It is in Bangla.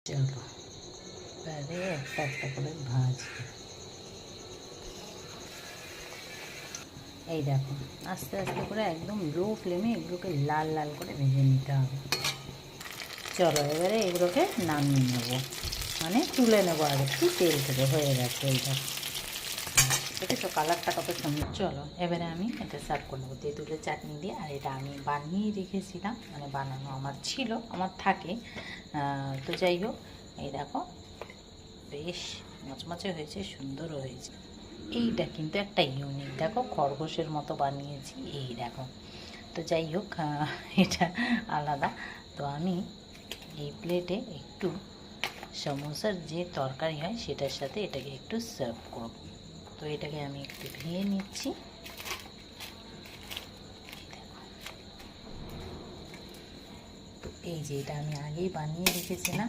চলো এবারে একটা একটা করে ভাজবো। এই দেখো আস্তে আস্তে করে একদম লো ফ্লেমে এগুলোকে লাল লাল করে ভেজে নিতে হবে। চলো এবারে এগুলোকে নামিয়ে নেবো, মানে তুলে নেবো আর একটু তেল থেকে। হয়ে গেছে এইটা, দেখেছো কালারটা কত সুন্দর। চলো এবারে আমি এটা সার্ভ করে নেবো তেঁতুলের চাটনি দিয়ে। আর এটা আমি বানিয়েই রেখেছিলাম, মানে বানানো আমার ছিল, আমার থাকে। তো যাই হোক, এই দেখো বেশ মচমচে হয়েছে, সুন্দরও হয়েছে। এইটা কিন্তু একটা ইউনিক, দেখো খরগোশের মতো বানিয়েছি, এই দেখো। তো যাই হোক, এটা আলাদা। তো আমি এই প্লেটে একটু সমোসার যে তরকারি হয় সেটার সাথে এটাকে একটু সার্ভ করব। তো এটাকে আমি একটু ভেঙে নিচ্ছি। তো এই যে এটা আমি আগেই বানিয়ে রেখেছিলাম।